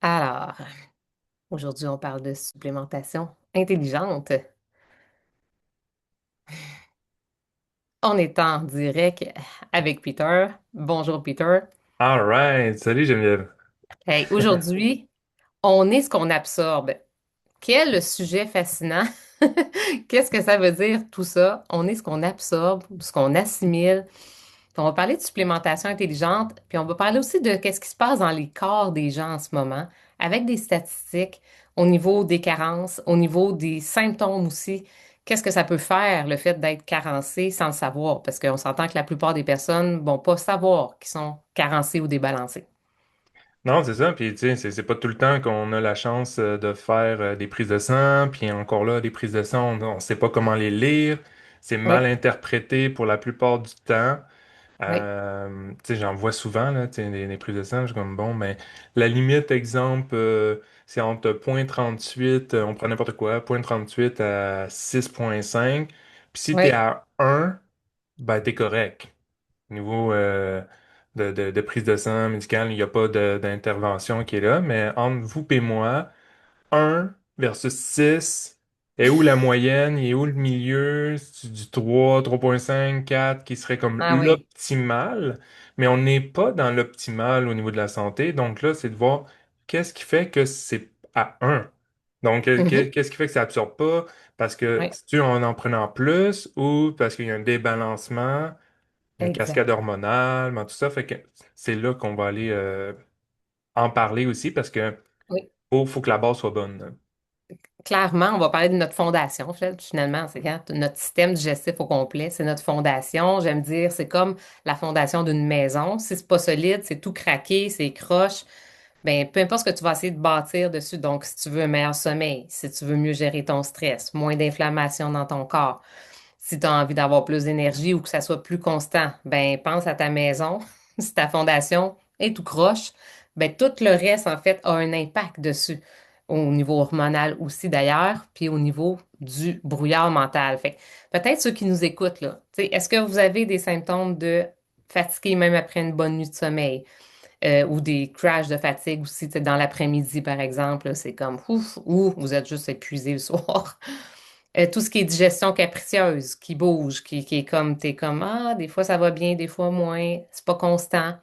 Alors, aujourd'hui, on parle de supplémentation intelligente. On est en direct avec Peter. Bonjour, Peter. All right, salut Geneviève. Hey, aujourd'hui, on est ce qu'on absorbe. Quel sujet fascinant. Qu'est-ce que ça veut dire tout ça? On est ce qu'on absorbe, ce qu'on assimile. Puis on va parler de supplémentation intelligente, puis on va parler aussi de qu'est-ce qui se passe dans les corps des gens en ce moment, avec des statistiques au niveau des carences, au niveau des symptômes aussi. Qu'est-ce que ça peut faire, le fait d'être carencé sans le savoir? Parce qu'on s'entend que la plupart des personnes vont pas savoir qu'ils sont carencés ou débalancés. Non, c'est ça, puis tu sais, c'est pas tout le temps qu'on a la chance de faire des prises de sang, puis encore là, les prises de sang, on sait pas comment les lire, c'est Oui, mal interprété pour la plupart du temps. oui, Tu sais, j'en vois souvent, là, tu sais, des prises de sang, je suis comme, bon, mais la limite, exemple, c'est entre 0,38, on prend n'importe quoi, 0,38 à 6,5, puis si t'es oui. à 1, ben t'es correct. Niveau de prise de sang médicale, il n'y a pas d'intervention qui est là, mais entre vous et moi, 1 versus 6, est où la moyenne, est où le milieu, c'est du 3,5, 4 qui serait comme Ah oui. l'optimal, mais on n'est pas dans l'optimal au niveau de la santé, donc là, c'est de voir qu'est-ce qui fait que c'est à 1. Donc, Mhm. qu'est-ce qui fait que ça absorbe pas? Parce que Oui, si tu en prenant plus ou parce qu'il y a un débalancement, une cascade exact. hormonale, tout ça. Fait que c'est là qu'on va aller en parler aussi parce que Oui. faut que la base soit bonne, là. Clairement, on va parler de notre fondation, finalement. C'est quand notre système digestif au complet, c'est notre fondation. J'aime dire, c'est comme la fondation d'une maison. Si c'est pas solide, c'est tout craqué, c'est croche. Ben, peu importe ce que tu vas essayer de bâtir dessus. Donc, si tu veux un meilleur sommeil, si tu veux mieux gérer ton stress, moins d'inflammation dans ton corps, si tu as envie d'avoir plus d'énergie ou que ça soit plus constant, ben, pense à ta maison. Si ta fondation est tout croche, ben, tout le reste, en fait, a un impact dessus. Au niveau hormonal aussi, d'ailleurs, puis au niveau du brouillard mental. Fait que peut-être ceux qui nous écoutent, là, tu sais, est-ce que vous avez des symptômes de fatigue même après une bonne nuit de sommeil? Ou des crashs de fatigue aussi, tu sais, dans l'après-midi, par exemple, là, c'est comme ouf, ou vous êtes juste épuisé le soir. Tout ce qui est digestion capricieuse, qui bouge, qui est comme, t'es comme, ah, des fois ça va bien, des fois moins, c'est pas constant.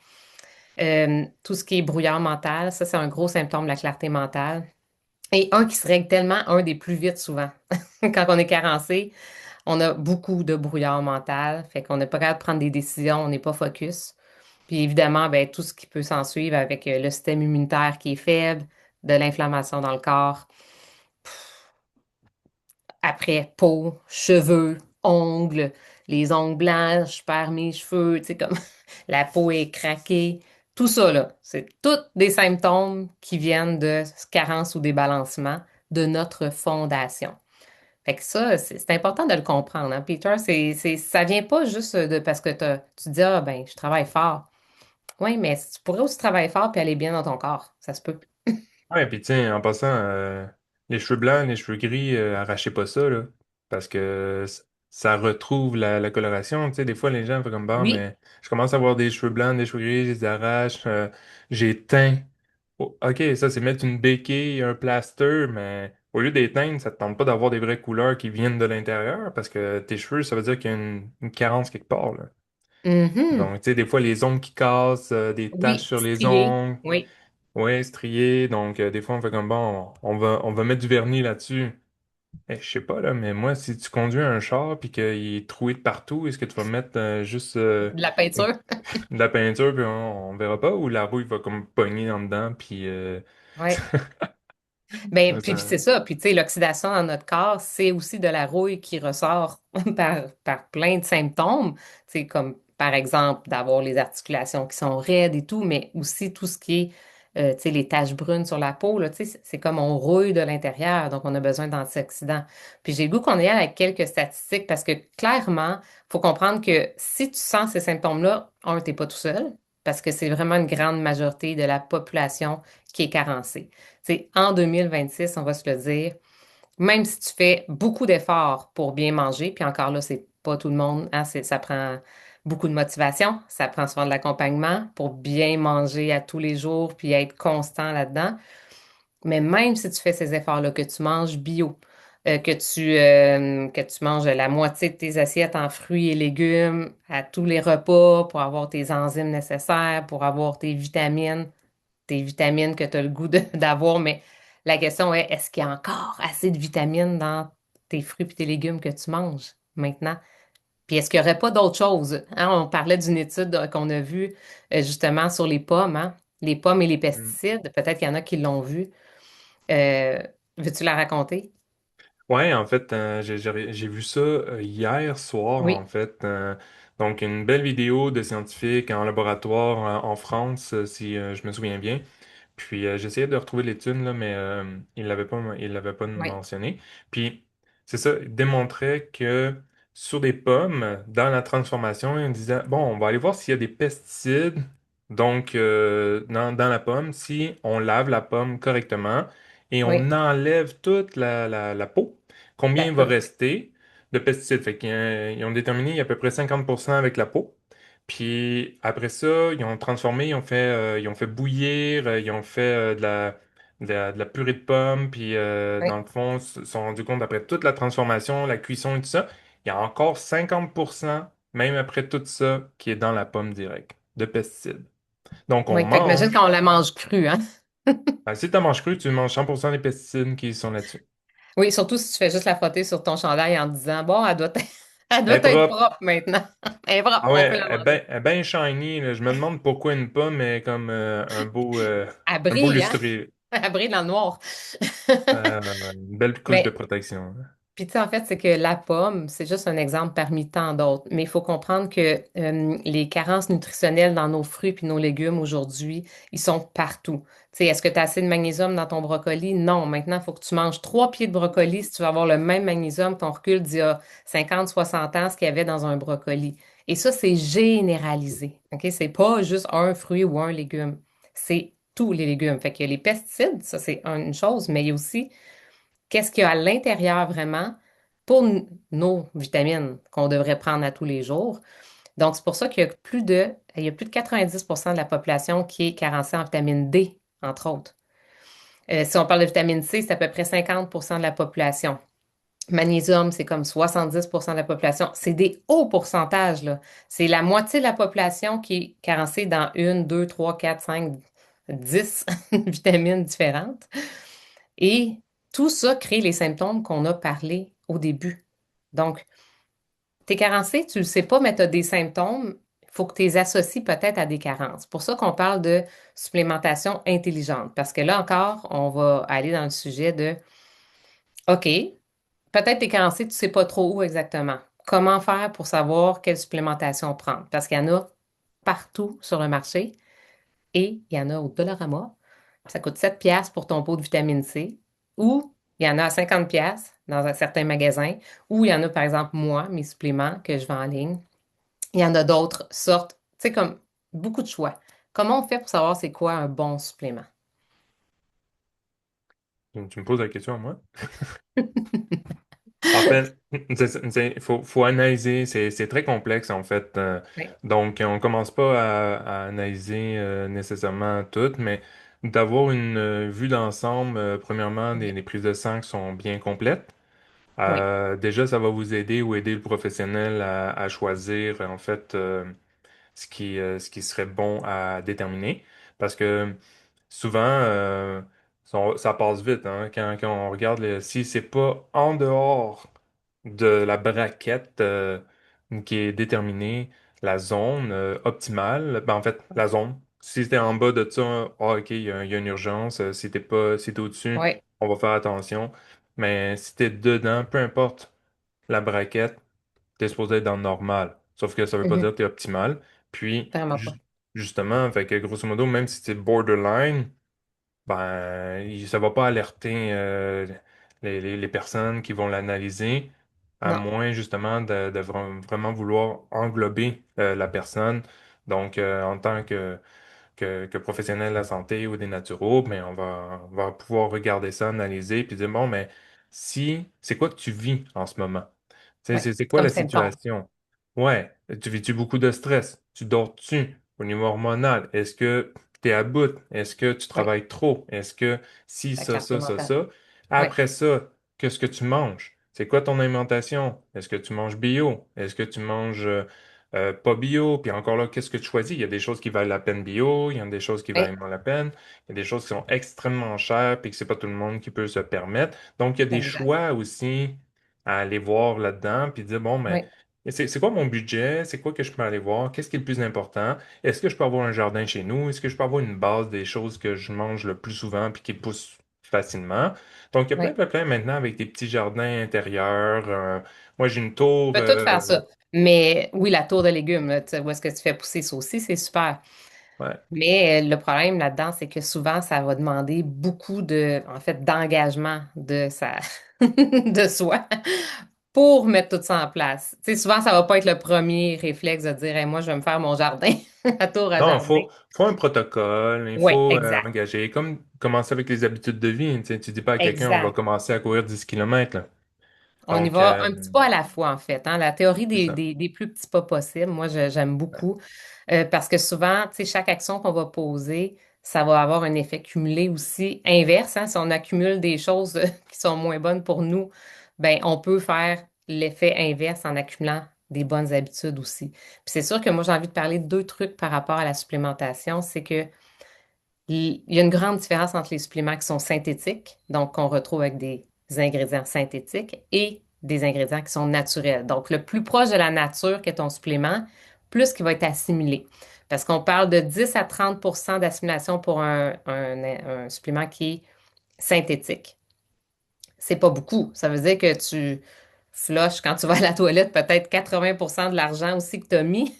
Tout ce qui est brouillard mental, ça, c'est un gros symptôme de la clarté mentale. Et un qui se règle tellement, un des plus vite souvent. Quand on est carencé, on a beaucoup de brouillard mental, fait qu'on n'est pas capable de prendre des décisions, on n'est pas focus. Puis évidemment, ben, tout ce qui peut s'en suivre avec le système immunitaire qui est faible, de l'inflammation dans le corps. Après, peau, cheveux, ongles, les ongles blancs, je perds mes cheveux, tu sais, comme la peau est craquée. Tout ça, là, c'est tous des symptômes qui viennent de carence ou débalancement de notre fondation. Fait que ça, c'est important de le comprendre, hein, Peter. Ça vient pas juste de parce que tu te dis, ah, ben, je travaille fort. Oui, mais tu pourrais aussi travailler fort puis aller bien dans ton corps. Ça se peut. Ouais, puis tiens, en passant, les cheveux blancs, les cheveux gris, arrachez pas ça, là, parce que ça retrouve la coloration. Tu sais, des fois, les gens font comme, bon, Oui. mais je commence à avoir des cheveux blancs, des cheveux gris, je les arrache, j'ai teint. Oh, OK, ça, c'est mettre une béquille, un plaster, mais au lieu d'éteindre, ça te tente pas d'avoir des vraies couleurs qui viennent de l'intérieur, parce que tes cheveux, ça veut dire qu'il y a une carence quelque part, là. Mhm. Donc, tu sais, des fois, les ongles qui cassent, des taches Oui, sur les strié. ongles, Oui. ouais, striés. Donc, des fois, on fait comme bon, on va mettre du vernis là-dessus. Eh, je sais pas, là, mais moi, si tu conduis un char puis qu'il est troué de partout, est-ce que tu vas mettre juste De la une- peinture. de la peinture puis on verra pas ou la rouille va comme pogner en dedans puis Oui. Ben, puis ça- c'est ça. Puis, tu sais, l'oxydation dans notre corps, c'est aussi de la rouille qui ressort par plein de symptômes. Tu sais, comme par exemple d'avoir les articulations qui sont raides et tout, mais aussi tout ce qui est, tu sais, les taches brunes sur la peau, là, tu sais, c'est comme on rouille de l'intérieur, donc on a besoin d'antioxydants. Puis j'ai le goût qu'on y aille avec quelques statistiques parce que clairement, faut comprendre que si tu sens ces symptômes-là, un, t'es pas tout seul, parce que c'est vraiment une grande majorité de la population qui est carencée. C'est en 2026, on va se le dire, même si tu fais beaucoup d'efforts pour bien manger, puis encore là, c'est pas tout le monde, hein, ça prend beaucoup de motivation, ça prend souvent de l'accompagnement pour bien manger à tous les jours, puis être constant là-dedans. Mais même si tu fais ces efforts-là, que tu manges bio, que tu manges la moitié de tes assiettes en fruits et légumes à tous les repas pour avoir tes enzymes nécessaires, pour avoir tes vitamines que tu as le goût d'avoir, mais la question est, est-ce qu'il y a encore assez de vitamines dans tes fruits et tes légumes que tu manges maintenant? Puis est-ce qu'il n'y aurait pas d'autres choses? Hein, on parlait d'une étude qu'on a vue justement sur les pommes, hein, les pommes et les pesticides. Peut-être qu'il y en a qui l'ont vu. Euh, veux-tu la raconter? Ouais, en fait, j'ai vu ça hier soir, en Oui, fait. Donc, une belle vidéo de scientifiques en laboratoire en France, si je me souviens bien. Puis, j'essayais de retrouver l'étude, là, mais il l'avait pas oui, mentionné. Puis, c'est ça, il démontrait que sur des pommes, dans la transformation, il disait, bon, on va aller voir s'il y a des pesticides, donc, dans la pomme, si on lave la pomme correctement et oui, on enlève toute la peau, combien la il va peau. rester de pesticides. Fait qu'ils ont déterminé il y a à peu près 50% avec la peau. Puis après ça, ils ont transformé, ils ont fait bouillir, ils ont fait de la purée de pommes. Puis Oui. dans le fond, ils se sont rendus compte après toute la transformation, la cuisson et tout ça, il y a encore 50%, même après tout ça, qui est dans la pomme directe, de pesticides. Donc on Oui, fait qu'imagine mange. quand on la mange crue, hein? Ben, si tu manges cru, tu manges 100% des pesticides qui sont là-dessus. Oui, surtout si tu fais juste la frotter sur ton chandail en te disant, bon, elle doit être, elle doit Elle est être propre. propre maintenant. Elle est propre, Ah ouais, on peut la manger. elle est bien shiny, là. Je me demande pourquoi une pomme est comme Elle un beau brille, hein? lustré. Elle brille dans le noir. Une belle couche de Mais protection. puis, tu sais, en fait, c'est que la pomme, c'est juste un exemple parmi tant d'autres. Mais il faut comprendre que les carences nutritionnelles dans nos fruits puis nos légumes aujourd'hui, ils sont partout. Tu sais, est-ce que tu as assez de magnésium dans ton brocoli? Non. Maintenant, il faut que tu manges 3 pieds de brocoli si tu veux avoir le même magnésium qu'on recule d'il y a 50, 60 ans, ce qu'il y avait dans un brocoli. Et ça, c'est généralisé. OK? C'est pas juste un fruit ou un légume. C'est tous les légumes. Fait que les pesticides, ça, c'est une chose, mais il y a aussi qu'est-ce qu'il y a à l'intérieur vraiment pour nos vitamines qu'on devrait prendre à tous les jours. Donc, c'est pour ça il y a plus de 90% de la population qui est carencée en vitamine D, entre autres. Si on parle de vitamine C, c'est à peu près 50% de la population. Magnésium, c'est comme 70% de la population. C'est des hauts pourcentages, là. C'est la moitié de la population qui est carencée dans une, deux, trois, quatre, cinq, 10 vitamines différentes. Et tout ça crée les symptômes qu'on a parlé au début. Donc, t'es carencé, tu le sais pas, mais tu as des symptômes. Il faut que tu les associes peut-être à des carences. C'est pour ça qu'on parle de supplémentation intelligente. Parce que là encore, on va aller dans le sujet de OK, peut-être t'es carencé, tu sais pas trop où exactement. Comment faire pour savoir quelle supplémentation prendre? Parce qu'il y en a partout sur le marché. Et il y en a au Dollarama. Ça coûte 7 piastres pour ton pot de vitamine C. Ou il y en a à 50 piastres dans un certain magasin. Ou il y en a, par exemple, moi, mes suppléments que je vends en ligne. Il y en a d'autres sortes. Tu sais, comme beaucoup de choix. Comment on fait pour savoir c'est quoi un bon supplément? Tu me poses la question à moi? En fait, il faut analyser, c'est très complexe en fait. Oui, Donc, on commence pas à analyser nécessairement tout, mais d'avoir une vue d'ensemble, premièrement, oui, des prises de sang qui sont bien complètes. oui. Déjà, ça va vous aider ou aider le professionnel à choisir en fait ce qui serait bon à déterminer. Parce que souvent, ça passe vite, hein, quand on regarde si c'est pas en dehors de la braquette qui est déterminée, la zone optimale, ben en fait, la zone. Si t'es en bas de ça, ah, ok, il y a une urgence. Si t'es au-dessus, Oui. on va faire attention. Mais si t'es dedans, peu importe la braquette, t'es supposé être dans le normal. Sauf que ça veut pas dire Mhm. que t'es optimal. Puis, Vraiment pas. justement, fait que grosso modo, même si c'est borderline, ben, ça va pas alerter les personnes qui vont l'analyser, à Non. moins justement de vraiment vouloir englober la personne. Donc, en tant que professionnel de la santé ou des naturaux, mais on va pouvoir regarder ça, analyser, puis dire, bon, mais si, c'est quoi que tu vis en ce moment? Tu sais, Oui. c'est quoi Comme la symptôme. situation? Ouais, tu vis-tu beaucoup de stress? Tu dors-tu au niveau hormonal? Est-ce que tu es à bout? Est-ce que tu Oui, travailles trop? Est-ce que si, la ça, clarté ça, ça, mentale. ça? Oui, Après ça, qu'est-ce que tu manges? C'est quoi ton alimentation? Est-ce que tu manges bio? Est-ce que tu manges pas bio? Puis encore là, qu'est-ce que tu choisis? Il y a des choses qui valent la peine bio, il y a des choses qui oui, valent moins la peine, il y a des choses qui sont extrêmement chères puis que c'est pas tout le monde qui peut se permettre. Donc, il y a des exact. choix aussi à aller voir là-dedans puis dire, bon, mais Oui, c'est quoi mon budget? C'est quoi que je peux aller voir? Qu'est-ce qui est le plus important? Est-ce que je peux avoir un jardin chez nous? Est-ce que je peux avoir une base des choses que je mange le plus souvent puis qui poussent facilement? Donc, il y a oui. plein maintenant avec des petits jardins intérieurs. Moi, j'ai une tour. Tu peux tout faire ça. Mais oui, la tour de légumes, là, tu sais, où est-ce que tu fais pousser ça aussi, c'est super. Ouais. Mais le problème là-dedans, c'est que souvent, ça va demander beaucoup en fait, d'engagement de soi pour mettre tout ça en place. Tu sais, souvent, ça va pas être le premier réflexe de dire, Hey, moi, je vais me faire mon jardin, la tour à Non, jardin. faut un protocole, il Oui, faut exact. engager. Comme commencer avec les habitudes de vie. Tu sais, tu dis pas à quelqu'un, on va Exact. commencer à courir 10 kilomètres là. On y Donc, va un petit pas à la fois, en fait, hein. La théorie c'est ça. des plus petits pas possibles, moi, j'aime beaucoup. Parce que souvent, tu sais, chaque action qu'on va poser, ça va avoir un effet cumulé aussi inverse, hein. Si on accumule des choses qui sont moins bonnes pour nous, ben, on peut faire l'effet inverse en accumulant des bonnes habitudes aussi. Puis c'est sûr que moi, j'ai envie de parler de deux trucs par rapport à la supplémentation. C'est que il y a une grande différence entre les suppléments qui sont synthétiques, donc qu'on retrouve avec des ingrédients synthétiques, et des ingrédients qui sont naturels. Donc, le plus proche de la nature qu'est ton supplément, plus qu'il va être assimilé. Parce qu'on parle de 10 à 30 d'assimilation pour un supplément qui est synthétique. C'est pas beaucoup. Ça veut dire que tu flushes quand tu vas à la toilette peut-être 80 de l'argent aussi que tu as mis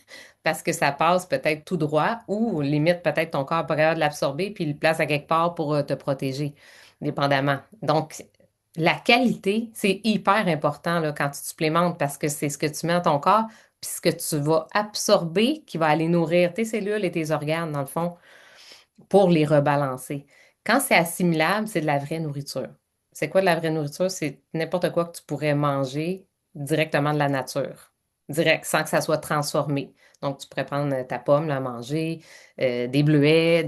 parce que ça passe peut-être tout droit ou limite peut-être ton corps n'est pas capable de l'absorber puis il le place à quelque part pour te protéger, dépendamment. Donc, la qualité, c'est hyper important là, quand tu supplémentes parce que c'est ce que tu mets dans ton corps puis ce que tu vas absorber qui va aller nourrir tes cellules et tes organes, dans le fond pour les rebalancer. Quand c'est assimilable, c'est de la vraie nourriture. C'est quoi de la vraie nourriture? C'est n'importe quoi que tu pourrais manger directement de la nature, direct, sans que ça soit transformé. Donc, tu pourrais prendre ta pomme, la manger, des bleuets,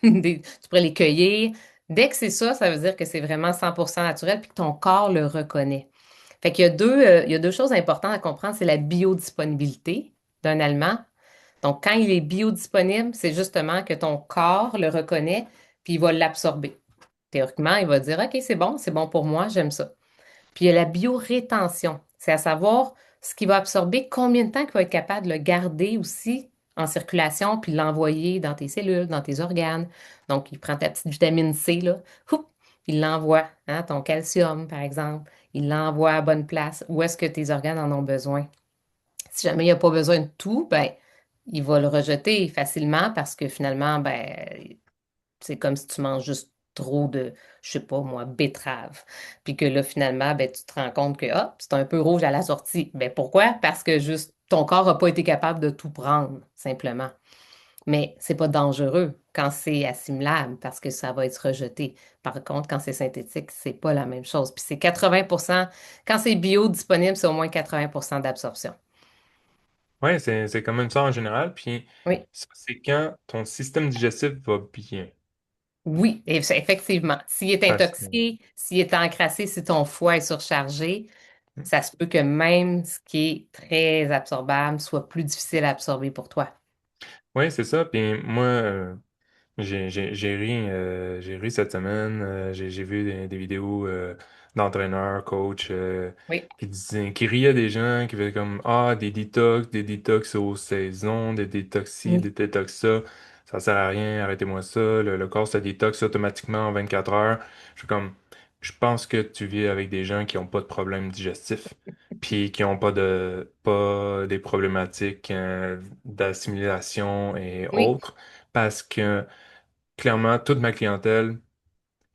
tu pourrais les cueillir. Dès que c'est ça, ça veut dire que c'est vraiment 100% naturel puis que ton corps le reconnaît. Fait qu'il y a il y a deux choses importantes à comprendre, c'est la biodisponibilité d'un aliment donc, quand il est biodisponible, c'est justement que ton corps le reconnaît, puis il va l'absorber. Théoriquement, il va dire, OK, c'est bon pour moi, j'aime ça. Puis il y a la biorétention. C'est à savoir ce qu'il va absorber, combien de temps il va être capable de le garder aussi en circulation, puis l'envoyer dans tes cellules, dans tes organes. Donc, il prend ta petite vitamine C, là, houp, il l'envoie, hein, ton calcium, par exemple, il l'envoie à bonne place. Où est-ce que tes organes en ont besoin? Si jamais il n'y a pas besoin de tout, ben, il va le rejeter facilement parce que finalement, ben, c'est comme si tu manges juste trop de, je sais pas moi, betterave. Puis que là, finalement, ben, tu te rends compte que ah, c'est un peu rouge à la sortie. Ben, pourquoi? Parce que juste ton corps n'a pas été capable de tout prendre, simplement. Mais c'est pas dangereux quand c'est assimilable parce que ça va être rejeté. Par contre, quand c'est synthétique, c'est pas la même chose. Puis c'est 80%, quand c'est bio disponible, c'est au moins 80% d'absorption. Ouais, c'est quand même ça en général. Puis, Oui. ça, c'est quand ton système digestif va bien. Oui, effectivement. S'il est Parce que, intoxiqué, s'il est encrassé, si ton foie est surchargé, ça se peut que même ce qui est très absorbable soit plus difficile à absorber pour toi. ouais, c'est ça. Puis moi, j'ai ri cette semaine. J'ai vu des vidéos d'entraîneurs, coachs qui riaient des gens qui faisaient comme ah des détox aux saisons, des détox ci, des Oui, détox ça. Ça sert à rien, arrêtez-moi ça. Le corps se détoxe automatiquement en 24 heures. Je suis comme je pense que tu vis avec des gens qui n'ont pas de problème digestif, puis qui n'ont pas des problématiques d'assimilation et oui. autres, parce que clairement, toute ma clientèle,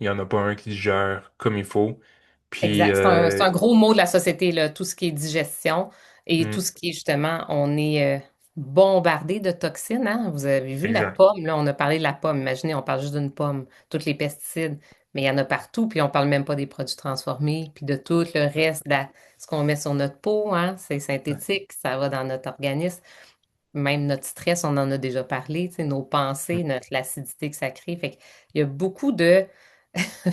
il n'y en a pas un qui gère comme il faut. Puis, Exact. C'est un gros mot de la société, là, tout ce qui est digestion et tout hmm, ce qui est justement, on est bombardé de toxines, hein. Vous avez vu la exact. pomme, là, on a parlé de la pomme. Imaginez, on parle juste d'une pomme, tous les pesticides, mais il y en a partout, puis on parle même pas des produits transformés, puis de tout le reste, ce qu'on met sur notre peau, hein, c'est Ouais. synthétique, ça va dans notre organisme. même notre stress, on en a déjà parlé, tu sais, nos pensées, l'acidité que ça crée. Fait qu'il y a beaucoup de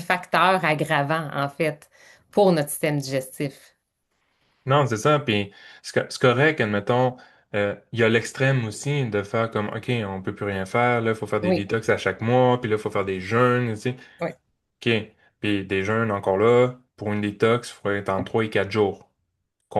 facteurs aggravants, en fait, pour notre système digestif. Non, c'est ça. Puis c'est correct, admettons, il y a l'extrême aussi de faire comme, OK, on peut plus rien faire, là, il faut faire des Oui, détox à chaque mois, puis là, il faut faire des jeûnes, tu sais. oui, OK. Puis des jeûnes, encore là, pour une détox, il faut être en 3 et 4 jours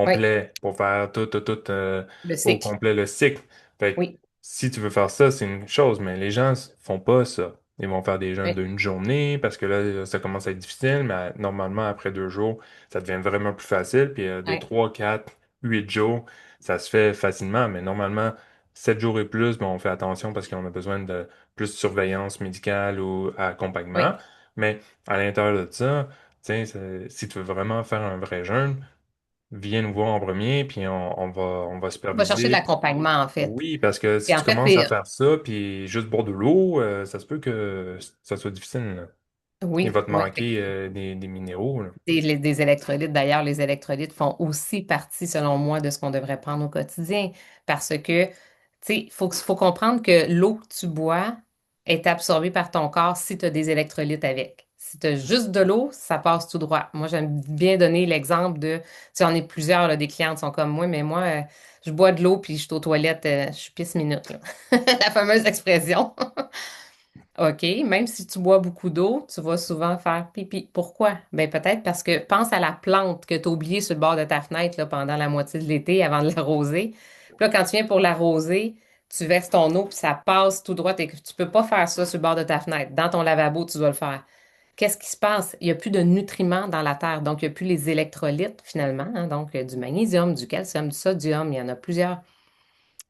oui, complet pour faire tout le au cycle. complet le cycle. Fait que Oui, si tu veux faire ça, c'est une chose, mais les gens font pas ça. Ils vont faire des jeûnes oui, d'une journée parce que là, ça commence à être difficile, mais normalement, après 2 jours, ça devient vraiment plus facile. Puis de oui, 3, 4, 8 jours, ça se fait facilement. Mais normalement, 7 jours et plus, ben, on fait attention parce qu'on a besoin de plus de surveillance médicale ou accompagnement. oui. Mais à l'intérieur de ça, tu sais, si tu veux vraiment faire un vrai jeûne, viens nous voir en premier, puis on va On va chercher de superviser. l'accompagnement, en fait. Oui, parce que si Et tu en fait, commences à c'est faire ça, puis juste boire de l'eau, ça se peut que ça soit difficile, là. Il oui, va te oui. manquer des minéraux, là. Des électrolytes, d'ailleurs, les électrolytes font aussi partie, selon moi, de ce qu'on devrait prendre au quotidien. Parce que, tu sais, faut comprendre que l'eau que tu bois est absorbée par ton corps si tu as des électrolytes avec. Si tu as juste de l'eau, ça passe tout droit. Moi, j'aime bien donner l'exemple de, si on est plusieurs, là, des clientes sont comme moi, mais moi, je bois de l'eau puis je suis aux toilettes, je suis pisse minute, là. La fameuse expression. OK, même si tu bois beaucoup d'eau, tu vas souvent faire pipi. Pourquoi? Ben peut-être parce que pense à la plante que tu as oubliée sur le bord de ta fenêtre là, pendant la moitié de l'été avant de l'arroser. Puis là, quand tu viens pour l'arroser, tu verses ton eau puis ça passe tout droit. Tu peux pas faire ça sur le bord de ta fenêtre. Dans ton lavabo, tu dois le faire. Qu'est-ce qui se passe? Il n'y a plus de nutriments dans la terre, donc il n'y a plus les électrolytes finalement, hein, donc du magnésium, du calcium, du sodium, il y en a plusieurs.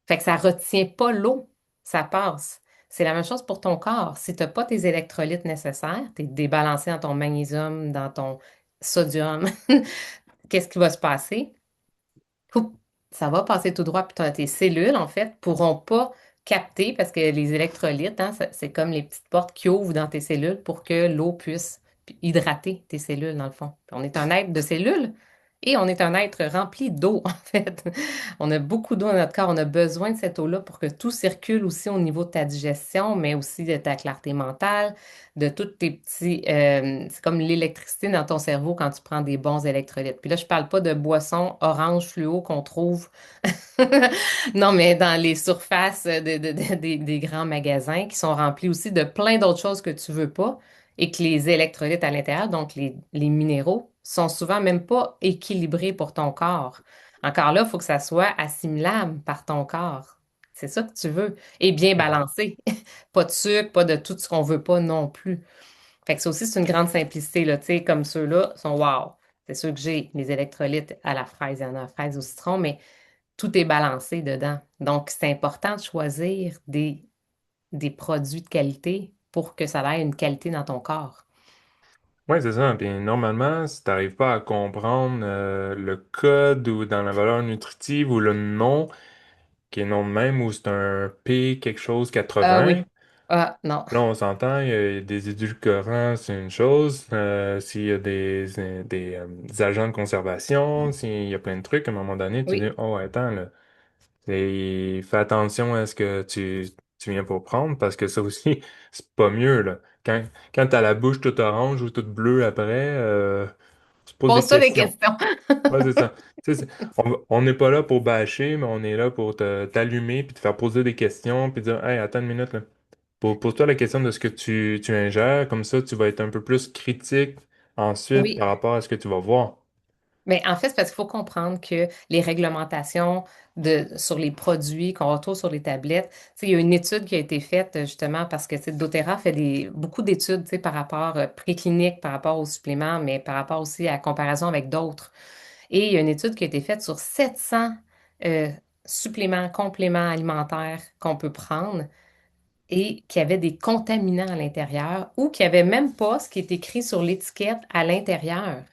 Fait que ça retient pas l'eau, ça passe. C'est la même chose pour ton corps. Si tu n'as pas tes électrolytes nécessaires, tu es débalancé dans ton magnésium, dans ton sodium, qu'est-ce qui va se passer? Oup, ça va passer tout droit, puis tes cellules, en fait, pourront pas capter, parce que les électrolytes, hein, c'est comme les petites portes qui ouvrent dans tes cellules pour que l'eau puisse hydrater tes cellules, dans le fond. On est un être de cellules et on est un être rempli d'eau, en fait. On a beaucoup d'eau dans notre corps, on a besoin de cette eau-là pour que tout circule aussi au niveau de ta digestion, mais aussi de ta clarté mentale, de tous tes petits... c'est comme l'électricité dans ton cerveau quand tu prends des bons électrolytes. Puis là, je parle pas de boissons orange fluo qu'on trouve, non, mais dans les surfaces des grands magasins qui sont remplis aussi de plein d'autres choses que tu veux pas et que les électrolytes à l'intérieur, donc les minéraux, sont souvent même pas équilibrés pour ton corps. Encore là, il faut que ça soit assimilable par ton corps. C'est ça que tu veux. Et bien balancé. Pas de sucre, pas de tout ce qu'on veut pas non plus. Fait que ça aussi, c'est une grande simplicité, là, tu sais, comme ceux-là sont wow. C'est sûr que j'ai les électrolytes à la fraise, il y en a à la fraise au citron, mais tout est balancé dedans. Donc, c'est important de choisir des produits de qualité pour que ça ait une qualité dans ton corps. Oui, c'est ça. Puis normalement, si tu n'arrives pas à comprendre le code ou dans la valeur nutritive ou le nom, qui est nom de même, ou c'est un P quelque chose Ah 80. oui. Ah non. Là, on s'entend, il y a des édulcorants, c'est une chose. S'il y a des agents de conservation, s'il y a plein de trucs, à un moment donné, tu dis, Oui. oh, attends, là, fais attention à ce que tu viens pour prendre, parce que ça aussi, c'est pas mieux, là. Quand t'as la bouche toute orange ou toute bleue après, tu te poses des Pose-toi des questions. questions. Ouais, c'est ça. Tu sais, on n'est pas là pour bâcher, mais on est là pour t'allumer, puis te faire poser des questions, puis dire, hey, attends une minute, là. Pose-toi la question de ce que tu ingères, comme ça tu vas être un peu plus critique ensuite Oui. par rapport à ce que tu vas voir. Mais en fait, c'est parce qu'il faut comprendre que les réglementations sur les produits qu'on retrouve sur les tablettes, tu sais, il y a une étude qui a été faite justement parce que tu sais, doTERRA fait beaucoup d'études tu sais, par rapport précliniques, par rapport aux suppléments, mais par rapport aussi à la comparaison avec d'autres. Et il y a une étude qui a été faite sur 700 euh, suppléments, compléments alimentaires qu'on peut prendre et qui avaient des contaminants à l'intérieur ou qui n'avaient même pas ce qui est écrit sur l'étiquette à l'intérieur,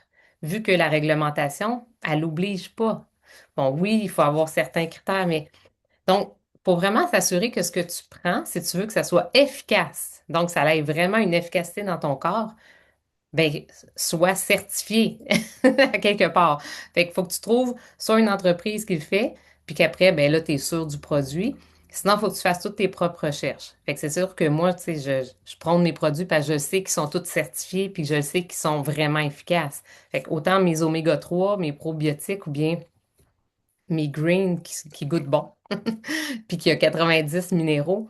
vu que la réglementation, elle l'oblige pas. Bon, oui, il faut avoir certains critères, mais donc, pour vraiment s'assurer que ce que tu prends, si tu veux que ça soit efficace, donc ça ait vraiment une efficacité dans ton corps, ben, soit certifié à quelque part. Fait qu'il faut que tu trouves soit une entreprise qui le fait, puis qu'après, ben là, tu es sûr du produit. Sinon, il faut que tu fasses toutes tes propres recherches. Fait que c'est sûr que moi, tu sais, je prône mes produits parce que je sais qu'ils sont tous certifiés puis je sais qu'ils sont vraiment efficaces. Fait que autant mes oméga 3, mes probiotiques ou bien mes greens qui goûtent bon, puis qui a 90 minéraux,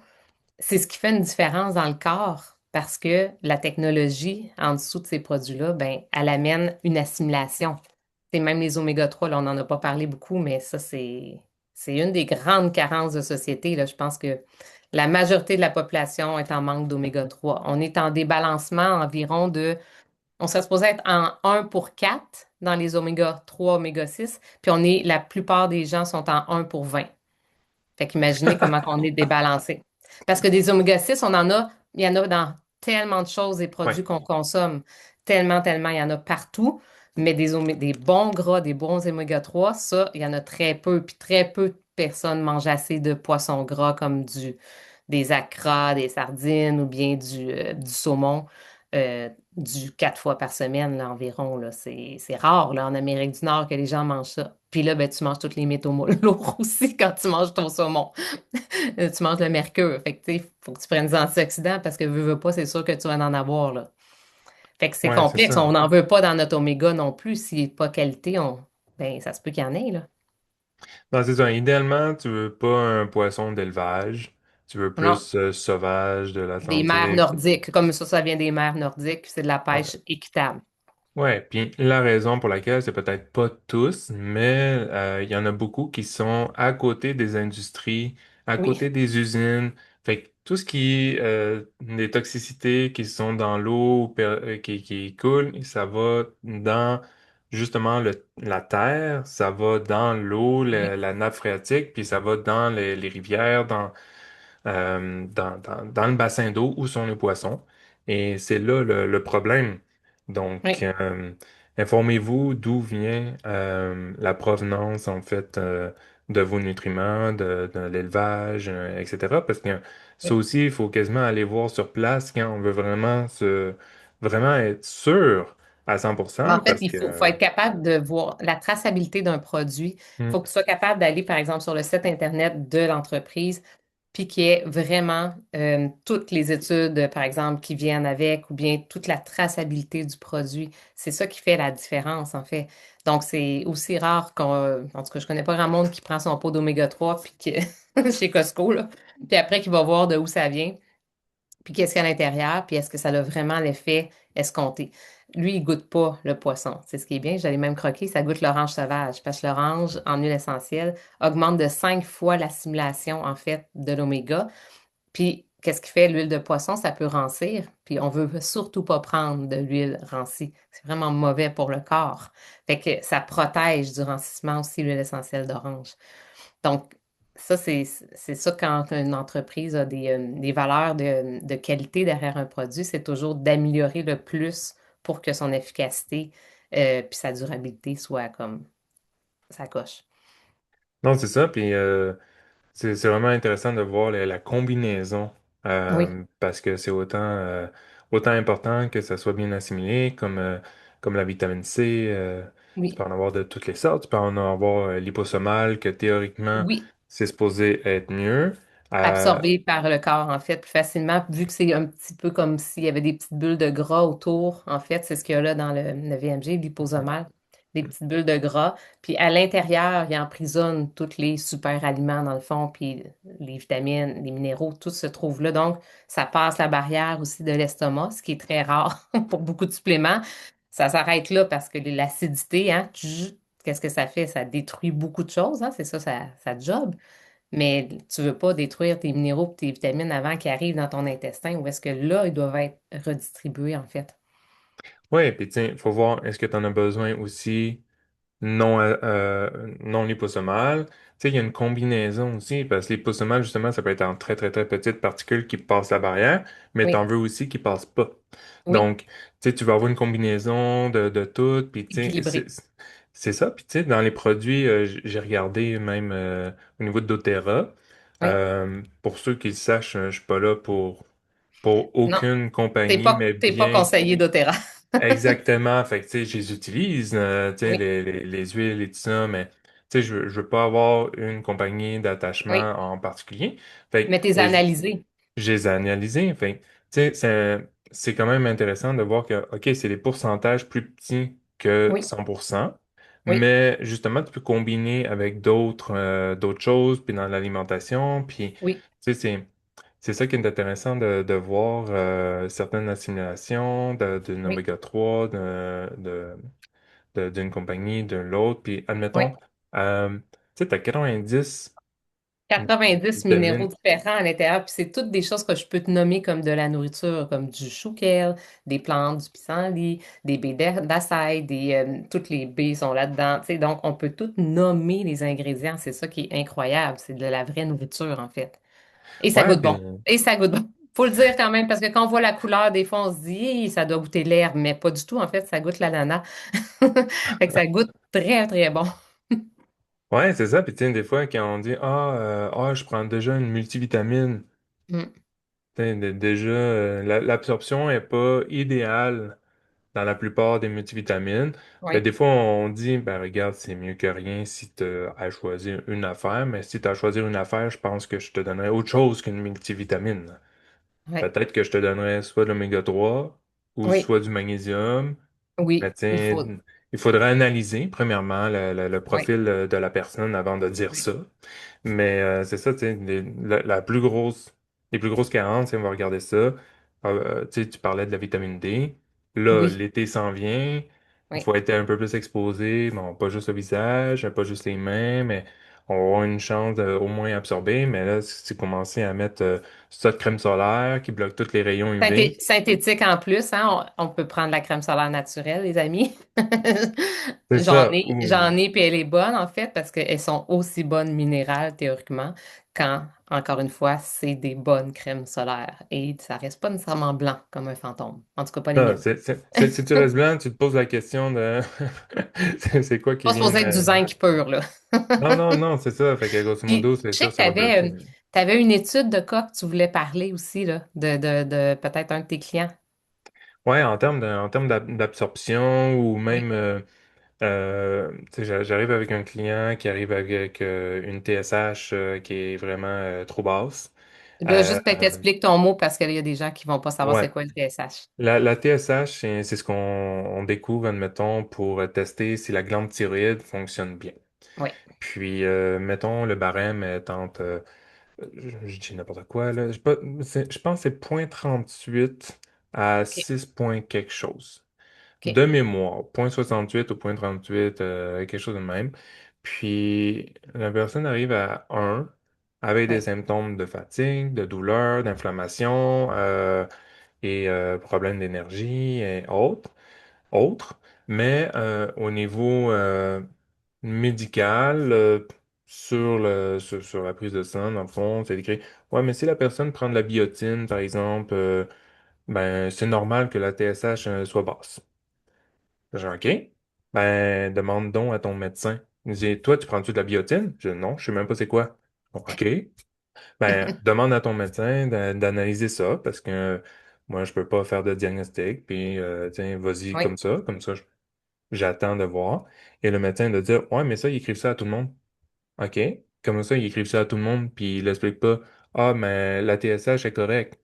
c'est ce qui fait une différence dans le corps parce que la technologie en dessous de ces produits-là, ben, elle amène une assimilation. C'est même les oméga 3 là, on n'en a pas parlé beaucoup, mais ça, c'est une des grandes carences de société, là. Je pense que la majorité de la population est en manque d'oméga 3. On est en débalancement environ on serait supposé être en 1 pour 4 dans les oméga 3 oméga 6 puis la plupart des gens sont en 1 pour 20. Fait qu'imaginez comment on est débalancé. Parce que des oméga 6 il y en a dans tellement de choses, des Ouais, produits qu'on consomme. Tellement, tellement, il y en a partout. Mais des bons gras, des bons oméga 3 ça, il y en a très peu. Puis très peu de personnes mangent assez de poissons gras comme des acras, des sardines ou bien du saumon, du 4 fois par semaine là, environ. Là. C'est rare là, en Amérique du Nord que les gens mangent ça. Puis là, ben, tu manges tous les métaux lourds aussi quand tu manges ton saumon. Tu manges le mercure. Fait que, tu sais, faut que tu prennes des antioxydants parce que veux pas, c'est sûr que tu vas en avoir, là. Fait que c'est ouais, c'est complexe. ça. On n'en veut pas dans notre oméga non plus. S'il n'est pas qualité, ben, ça se peut qu'il y en ait, là. Non, c'est ça. Idéalement, tu veux pas un poisson d'élevage. Tu veux Non, plus sauvage de des mers l'Atlantique. nordiques. Comme ça vient des mers nordiques. C'est de la Ouais. pêche équitable. Ouais, puis la raison pour laquelle c'est peut-être pas tous, mais il y en a beaucoup qui sont à côté des industries, à Oui, côté des usines. Fait que tout ce qui est des toxicités qui sont dans l'eau, ou qui coulent, ça va dans justement la terre, ça va dans l'eau, oui, la nappe phréatique, puis ça va dans les rivières, dans le bassin d'eau où sont les poissons. Et c'est là le problème. Donc, oui. informez-vous d'où vient la provenance, en fait, de vos nutriments, de l'élevage, etc. Parce que ça Oui. aussi, il faut quasiment aller voir sur place quand on veut vraiment être sûr à 100% En fait, parce il que... faut être capable de voir la traçabilité d'un produit. Il Hmm, faut que tu sois capable d'aller, par exemple, sur le site Internet de l'entreprise, puis qu'il y ait vraiment toutes les études, par exemple, qui viennent avec, ou bien toute la traçabilité du produit. C'est ça qui fait la différence, en fait. Donc, c'est aussi rare en tout cas, je connais pas grand monde qui prend son pot d'oméga 3 puis chez Costco, là, puis après, qui va voir de où ça vient puis qu'est-ce qu'il y a à l'intérieur, puis est-ce que ça a vraiment l'effet escompté. Lui, il goûte pas le poisson. C'est ce qui est bien. J'allais même croquer, ça goûte l'orange sauvage. Parce que l'orange, en huile essentielle, augmente de 5 fois l'assimilation, en fait, de l'oméga. Puis, qu'est-ce qui fait l'huile de poisson? Ça peut rancir. Puis, on veut surtout pas prendre de l'huile rancie. C'est vraiment mauvais pour le corps. Fait que ça protège du rancissement aussi, l'huile essentielle d'orange. Donc, ça, c'est ça quand une entreprise a des valeurs de qualité derrière un produit, c'est toujours d'améliorer le plus pour que son efficacité puis sa durabilité soit comme ça coche. Non, c'est ça. Puis c'est vraiment intéressant de voir la combinaison Oui, parce que c'est autant important que ça soit bien assimilé comme la vitamine C. Tu peux oui, en avoir de toutes les sortes. Tu peux en avoir liposomale que théoriquement oui. c'est supposé être mieux. Euh, Absorbé par le corps, en fait, plus facilement, vu que c'est un petit peu comme s'il y avait des petites bulles de gras autour. En fait, c'est ce qu'il y a là dans le VMG, liposomal, des petites bulles de gras. Puis à l'intérieur, il emprisonne tous les super aliments, dans le fond, puis les vitamines, les minéraux, tout se trouve là. Donc, ça passe la barrière aussi de l'estomac, ce qui est très rare pour beaucoup de suppléments. Ça s'arrête là parce que l'acidité, hein, qu'est-ce que ça fait? Ça détruit beaucoup de choses, hein, c'est ça, ça job. Mais tu veux pas détruire tes minéraux et tes vitamines avant qu'ils arrivent dans ton intestin, ou est-ce que là, ils doivent être redistribués, en fait? ouais, puis tiens, il faut voir est-ce que tu en as besoin aussi non liposomales. Tu sais, il y a une combinaison aussi, parce que liposomales, justement, ça peut être en très, très, très petites particules qui passent la barrière, mais tu Oui, en veux aussi qui passent pas. oui, Donc, tu sais, tu vas avoir une combinaison de tout, puis tu sais, équilibré. c'est ça. Puis tu sais, dans les produits, j'ai regardé même au niveau de doTERRA. Oui. Pour ceux qui le sachent, je suis pas là pour Non, aucune t'es compagnie, pas, mais t'es pas bien conseiller doTERRA. exactement. Fait que tu sais, je les utilise, tu sais, Oui, les huiles et tout ça, mais tu sais, je veux pas avoir une compagnie Oui. d'attachement en particulier. Fait Mais t'es que analysé. je les ai analysés. Fait que, tu sais, c'est quand même intéressant de voir que, OK, c'est des pourcentages plus petits que Oui. 100%, Oui. mais justement, tu peux combiner avec d'autres choses, puis dans l'alimentation, puis, tu Oui. sais, c'est ça qui est intéressant de voir certaines assimilations d'une Oui. oméga 3 d'une compagnie, de l'autre, puis Oui. admettons, tu sais, tu as 90 90 minéraux vitamines. différents à l'intérieur, puis c'est toutes des choses que je peux te nommer comme de la nourriture, comme du chou kale, des plantes, du pissenlit, des baies d'açaï, toutes les baies sont là-dedans. Tu sais, donc, on peut tout nommer les ingrédients. C'est ça qui est incroyable. C'est de la vraie nourriture, en fait. Et ça Ouais, goûte puis bon. Et ça goûte bon. Faut le dire quand même, parce que quand on voit la couleur, des fois, on se dit, hi, ça doit goûter l'herbe, mais pas du tout. En fait, ça goûte l'ananas. Fait que ça goûte très, très bon. ouais, c'est ça. Puis, tu sais, des fois, quand on dit, je prends déjà une multivitamine, Mm. tu sais, déjà, l'absorption est pas idéale dans la plupart des multivitamines. Fait, Oui, des fois, on dit, ben, regarde, c'est mieux que rien si tu as à choisir une affaire, mais si tu as à choisir une affaire, je pense que je te donnerais autre chose qu'une multivitamine. oui, Peut-être que je te donnerais soit de l'oméga 3 ou oui, soit du magnésium. Mais oui, il tiens, faut. il faudrait analyser, premièrement, le Oui, profil de la personne avant de dire oui, ça. Mais c'est ça, tu sais, la plus grosse, les plus grosses carences, si on va regarder ça. Tu sais, tu parlais de la vitamine D. Là, oui, l'été s'en vient. Il oui. faut être un peu plus exposé. Bon, pas juste le visage, pas juste les mains, mais on va avoir une chance de au moins absorber. Mais là, si tu commences à mettre ça de crème solaire qui bloque tous les rayons UV. Synthétique en plus, hein, on peut prendre la crème solaire naturelle, les amis. C'est ça. Ou J'en ai, puis elle est bonne en fait, parce qu'elles sont aussi bonnes minérales théoriquement, quand, encore une fois, c'est des bonnes crèmes solaires. Et ça reste pas nécessairement blanc comme un fantôme. En tout cas, pas les ça, miennes. si tu restes blanc, tu te poses la question de c'est quoi qui Pas vient. supposé être du zinc pur, là. Non, non, non, c'est ça. Fait que grosso Puis, modo, c'est je sais ça, que ça va bloquer. tu avais une étude de cas que tu voulais parler aussi, là, de peut-être un de tes clients. Ouais, en termes d'absorption ou Oui. même, tu sais, j'arrive avec un client qui arrive avec une TSH qui est vraiment trop basse. Là, Euh, juste t'expliques ton mot parce qu'il y a des gens qui vont pas savoir ouais, c'est quoi le TSH. la TSH, c'est ce qu'on découvre, admettons, pour tester si la glande thyroïde fonctionne bien. Oui. Puis, mettons, le barème est entre, je dis n'importe quoi, là, je pense que c'est 0,38 à OK. 6 points quelque chose. OK. De mémoire, 0,68 ou 0,38, quelque chose de même. Puis, la personne arrive à 1 avec des Oui. symptômes de fatigue, de douleur, d'inflammation et problèmes d'énergie et autres. Mais au niveau médical, sur la prise de sang, dans le fond, c'est écrit, ouais, mais si la personne prend de la biotine, par exemple, ben, c'est normal que la TSH soit basse. J'ai OK. Ben, demande donc à ton médecin. Il dit, toi, tu prends-tu de la biotine? Je dis, non, je sais même pas c'est quoi. Bon, OK. Ben, demande à ton médecin d'analyser ça parce que moi, je peux pas faire de diagnostic. Puis, tiens, vas-y Oui. comme ça, j'attends de voir. Et le médecin de dire, ouais, mais ça, ils écrivent ça à tout le monde. OK. Comme ça, ils écrivent ça à tout le monde, puis ils l'expliquent pas. Ah, mais la TSH est correcte.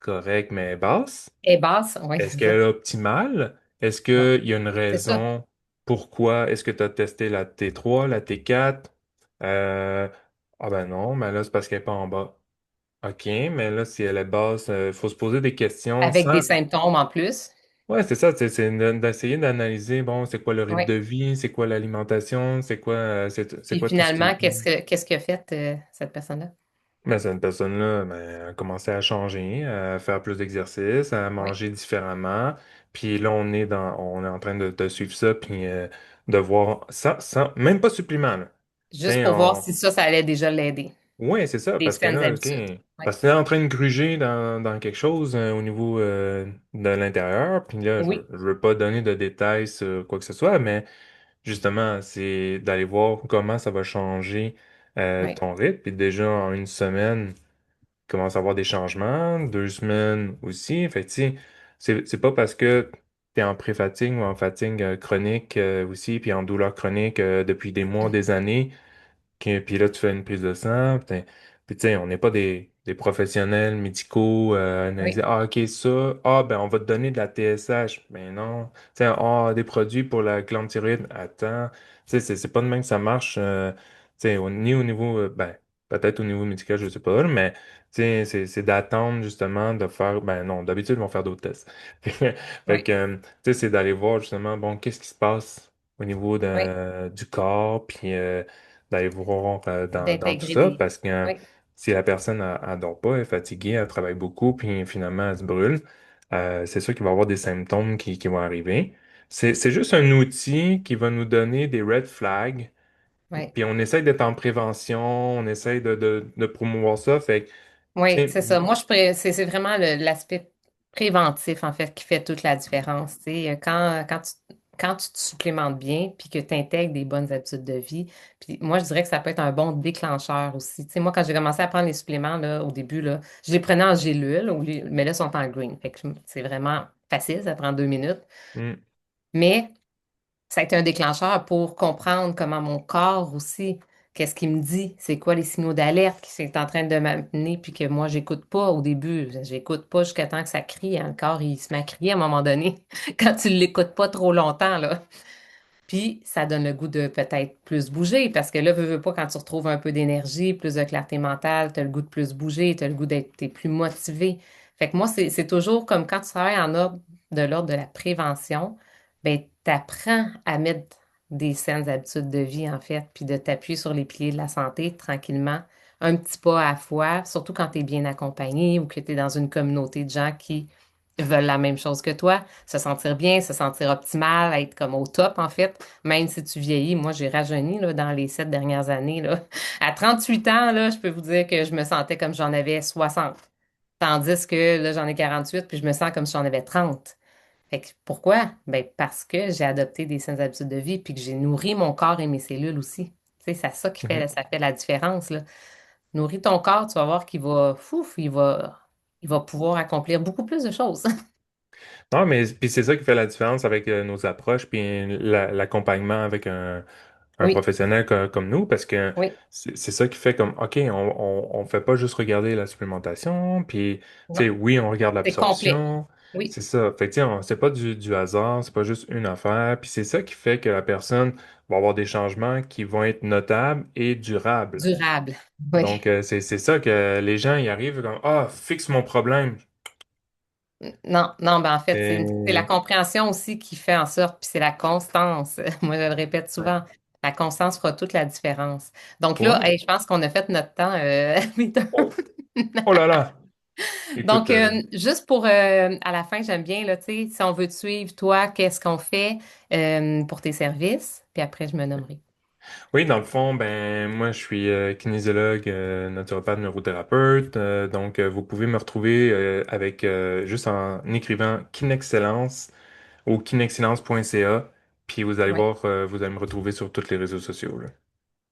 Correcte, mais basse. Et basse, oui, Est-ce c'est ça. qu'elle est optimale? Est-ce Non. qu'il y a une C'est ça. raison pourquoi? Est-ce que tu as testé la T3, la T4? Euh, ah ben non, mais là, c'est parce qu'elle n'est pas en bas. OK, mais là, si elle est basse, il faut se poser des questions Avec des sans. symptômes en plus. Ouais, c'est ça, c'est d'essayer d'analyser, bon, c'est quoi le rythme Oui. de vie, c'est quoi l'alimentation, c'est Puis quoi tout ce qui. finalement, qu'est-ce qu'a fait cette personne-là? Mais cette personne-là, ben, a commencé à changer, à faire plus d'exercice, à Oui. manger différemment. Puis là, on est en train de suivre ça, puis de voir même pas supplément, là. Juste Tiens, pour voir si ça allait déjà l'aider. ouais, c'est ça, Des parce que saines là, OK, habitudes. Oui. parce que là, en train de gruger dans quelque chose au niveau de l'intérieur, puis là, Oui. je veux pas donner de détails sur quoi que ce soit, mais justement, c'est d'aller voir comment ça va changer Oui. ton rythme. Puis déjà, en une semaine, commence à avoir des changements, 2 semaines aussi. Fait que, tu sais, c'est pas parce que t'es en pré-fatigue ou en fatigue chronique aussi, puis en douleur chronique depuis des mois, des années, puis là, tu fais une prise de sang. Puis, tu sais, on n'est pas des professionnels médicaux Oui, analyser. Ah, OK, ça. Ah, ben, on va te donner de la TSH. Mais non. Tu sais, ah, des produits pour la glande thyroïde. Attends. Tu sais, c'est pas de même que ça marche. Tu sais, ni au niveau, ben, peut-être au niveau médical, je sais pas, là, mais, tu sais, c'est d'attendre justement de faire, ben non, d'habitude, ils vont faire d'autres tests. Fait oui, que, tu sais, c'est d'aller voir justement, bon, qu'est-ce qui se passe au niveau oui, du corps, puis d'aller voir dans tout d'intégrer ça des. parce que Oui, si la personne elle dort pas, elle est fatiguée, elle travaille beaucoup, puis finalement elle se brûle, c'est sûr qu'il va y avoir des symptômes qui vont arriver. C'est juste un outil qui va nous donner des red flags, oui. puis on essaye d'être en prévention, on essaye de promouvoir ça. Fait que, tu Oui, sais, c'est ça. Moi, c'est vraiment l'aspect préventif, en fait, qui fait toute la différence. Tu sais, quand tu te supplémentes bien, puis que tu intègres des bonnes habitudes de vie, puis moi, je dirais que ça peut être un bon déclencheur aussi. Tu sais, moi, quand j'ai commencé à prendre les suppléments, là, au début, là, je les prenais en gélule, mais là, ils sont en green. Fait que c'est vraiment facile, ça prend 2 minutes. hmm, Mais ça a été un déclencheur pour comprendre comment mon corps aussi, qu'est-ce qu'il me dit, c'est quoi les signaux d'alerte qui sont en train de m'amener, puis que moi, j'écoute pas au début. J'écoute pas jusqu'à temps que ça crie, hein. Le corps, il se met à crier à un moment donné, quand tu l'écoutes pas trop longtemps, là. Puis, ça donne le goût de peut-être plus bouger, parce que là, veux pas, quand tu retrouves un peu d'énergie, plus de clarté mentale, tu as le goût de plus bouger, tu as le goût t'es plus motivé. Fait que moi, c'est toujours comme quand tu travailles de l'ordre de la prévention, ben, tu apprends à mettre des saines habitudes de vie, en fait, puis de t'appuyer sur les piliers de la santé tranquillement, un petit pas à la fois, surtout quand tu es bien accompagné ou que tu es dans une communauté de gens qui veulent la même chose que toi, se sentir bien, se sentir optimal, être comme au top, en fait. Même si tu vieillis, moi, j'ai rajeuni là, dans les 7 dernières années. Là. À 38 ans, là, je peux vous dire que je me sentais comme j'en avais 60. Tandis que là, j'en ai 48, puis je me sens comme si j'en avais 30. Fait que pourquoi? Ben, parce que j'ai adopté des saines habitudes de vie, puis que j'ai nourri mon corps et mes cellules aussi. Tu sais, c'est ça qui fait, mhm. ça fait la différence, là. Nourris ton corps, tu vas voir qu'il va, fouf, il va pouvoir accomplir beaucoup plus de choses. Non, mais puis c'est ça qui fait la différence avec nos approches, puis l'accompagnement avec un Oui, professionnel comme nous, parce que oui, c'est ça qui fait comme, OK, on fait pas juste regarder la supplémentation, puis, tu sais, non, oui, on regarde c'est complet. l'absorption, Oui, c'est ça. Fait que, tu sais, c'est pas du hasard, c'est pas juste une affaire, puis c'est ça qui fait que la personne va avoir des changements qui vont être notables et durables. durable. Oui. Donc, c'est ça que les gens y arrivent comme, ah, fixe mon problème. Non, non, ben en fait, c'est la Et- compréhension aussi qui fait en sorte, puis c'est la constance. Moi, je le répète Ouais. souvent, la constance fera toute la différence. Donc là, Ouais. hey, je pense qu'on a fait notre temps, Peter. Oh, oh là là! Écoute, Donc, juste pour à la fin, j'aime bien, là, tu sais, si on veut te suivre, toi, qu'est-ce qu'on fait pour tes services? Puis après, je me nommerai. oui, dans le fond, ben moi je suis kinésiologue, naturopathe, neurothérapeute. Donc vous pouvez me retrouver avec juste en écrivant Kinexcellence au kinexcellence.ca. Puis vous allez Oui. voir, vous allez me retrouver sur tous les réseaux sociaux, là.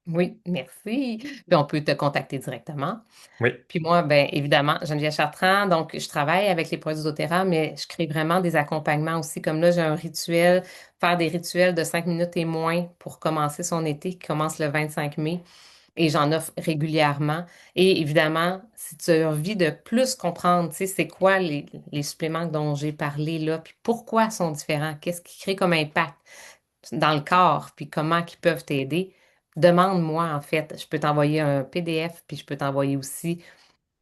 Oui, merci. Puis on peut te contacter directement. Oui. Puis moi, ben évidemment, Geneviève Chartrand, donc je travaille avec les produits doTERRA, mais je crée vraiment des accompagnements aussi. Comme là, j'ai un rituel, faire des rituels de 5 minutes et moins pour commencer son été qui commence le 25 mai. Et j'en offre régulièrement. Et évidemment, si tu as envie de plus comprendre, tu sais, c'est quoi les suppléments dont j'ai parlé là, puis pourquoi ils sont différents, qu'est-ce qui crée comme impact dans le corps, puis comment ils peuvent t'aider, demande-moi en fait. Je peux t'envoyer un PDF, puis je peux t'envoyer aussi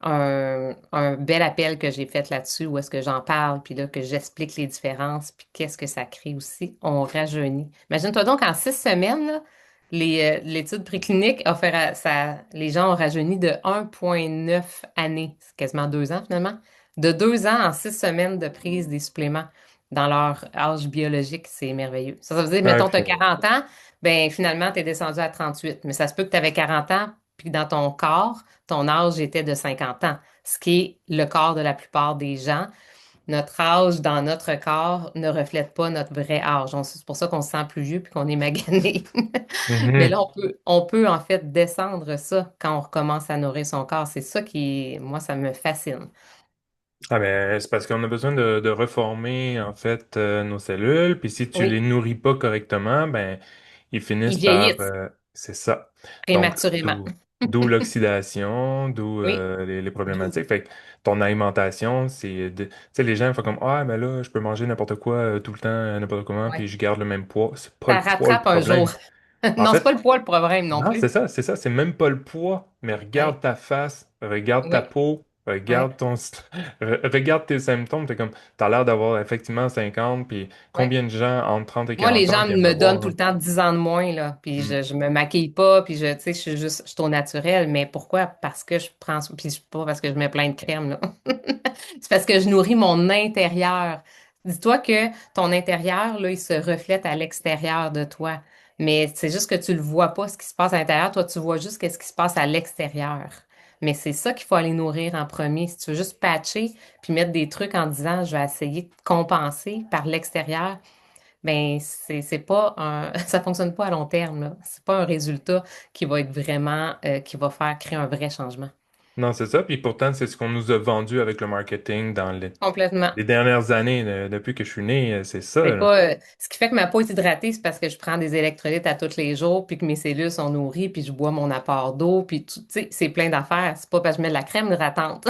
un bel appel que j'ai fait là-dessus où est-ce que j'en parle, puis là, que j'explique les différences, puis qu'est-ce que ça crée aussi. On rajeunit. Imagine-toi donc en 6 semaines, là, l'étude préclinique a fait les gens ont rajeuni de 1,9 années. C'est quasiment 2 ans finalement. De 2 ans en 6 semaines de prise des suppléments dans leur âge biologique, c'est merveilleux. Ça veut dire, Ouais, mettons, tu as puis, 40 ans, ben finalement, tu es descendu à 38. Mais ça se peut que tu avais 40 ans, puis dans ton corps, ton âge était de 50 ans, ce qui est le corps de la plupart des gens. Notre âge dans notre corps ne reflète pas notre vrai âge. C'est pour ça qu'on se sent plus vieux puis qu'on est magané. Mais mhm. là, on peut en fait descendre ça quand on recommence à nourrir son corps. C'est ça qui, moi, ça me fascine. Ah ben, c'est parce qu'on a besoin de reformer en fait nos cellules, puis si tu les Oui, nourris pas correctement, ben ils ils finissent par vieillissent c'est ça. Donc prématurément. d'où l'oxydation, d'où Oui, les d'où. problématiques. Fait que ton alimentation, tu sais les gens font comme ah ben là je peux manger n'importe quoi tout le temps n'importe comment Ouais. puis je garde le même poids. C'est pas Ça le poids le rattrape un jour. problème. En Non, c'est pas fait, le poids le problème non non, plus. c'est ça, c'est même pas le poids, mais regarde Oui, ta face, regarde ta oui, peau, oui, regarde tes symptômes, t'es comme, t'as l'air d'avoir effectivement 50, puis oui. combien de gens entre 30 et Moi, les 40 ans gens qui aiment me le donnent voir, tout le là? temps 10 ans de moins, là, puis Hmm. je me maquille pas, puis tu sais, je suis au naturel, mais pourquoi? Parce que je prends, puis c'est pas parce que je mets plein de crème, là. C'est parce que je nourris mon intérieur. Dis-toi que ton intérieur, là, il se reflète à l'extérieur de toi, mais c'est juste que tu le vois pas, ce qui se passe à l'intérieur, toi, tu vois juste ce qui se passe à l'extérieur. Mais c'est ça qu'il faut aller nourrir en premier. Si tu veux juste patcher, puis mettre des trucs en disant, je vais essayer de compenser par l'extérieur, ben c'est pas un ça fonctionne pas à long terme là. C'est pas un résultat qui va être vraiment qui va faire créer un vrai changement. Non, c'est ça, puis pourtant, c'est ce qu'on nous a vendu avec le marketing dans Complètement. les dernières années, depuis que je suis né, c'est ça, C'est là. pas ce qui fait que ma peau est hydratée, c'est parce que je prends des électrolytes à tous les jours, puis que mes cellules sont nourries, puis je bois mon apport d'eau, puis tu sais, c'est plein d'affaires. C'est pas parce que je mets de la crème hydratante.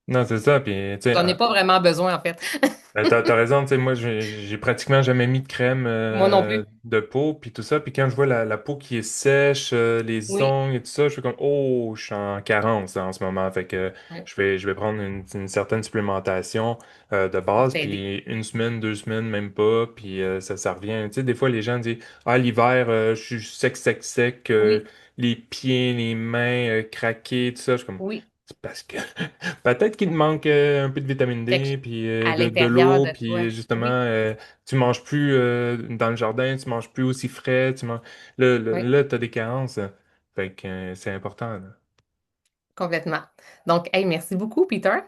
Non, c'est ça, puis, tu sais, J'en ai pas vraiment besoin en fait. ben, t'as raison, tu sais, moi, j'ai pratiquement jamais mis de crème Moi non plus. de peau, puis tout ça. Puis quand je vois la peau qui est sèche, les Oui. ongles et tout ça, je suis comme, oh, je suis en carence là, en ce moment. Fait que Oui. je vais prendre une certaine supplémentation de Pour base, t'aider. puis une semaine, 2 semaines, même pas, puis ça revient. Tu sais, des fois, les gens disent, ah, l'hiver, je suis sec, sec, sec, Oui. les pieds, les mains craqués, tout ça. Je suis comme, Oui. c'est parce que peut-être qu'il te manque un peu de vitamine Fait que D, puis à de l'intérieur l'eau, de puis toi. justement, Oui. tu manges plus dans le jardin, tu manges plus aussi frais, tu manges... Oui. là, t'as des carences. Fait que c'est important, là. Complètement. Donc, hey, merci beaucoup, Peter.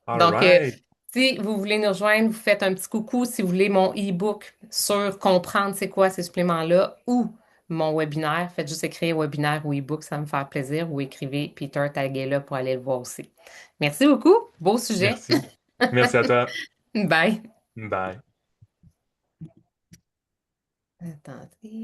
All Donc, right. si vous voulez nous rejoindre, vous faites un petit coucou. Si vous voulez mon e-book sur comprendre c'est quoi ces suppléments-là ou mon webinaire, faites juste écrire webinaire ou e-book, ça va me faire plaisir. Ou écrivez Peter Taguela pour aller le voir aussi. Merci beaucoup. Beau sujet. Merci. Merci à toi. Bye. Bye. Attendez.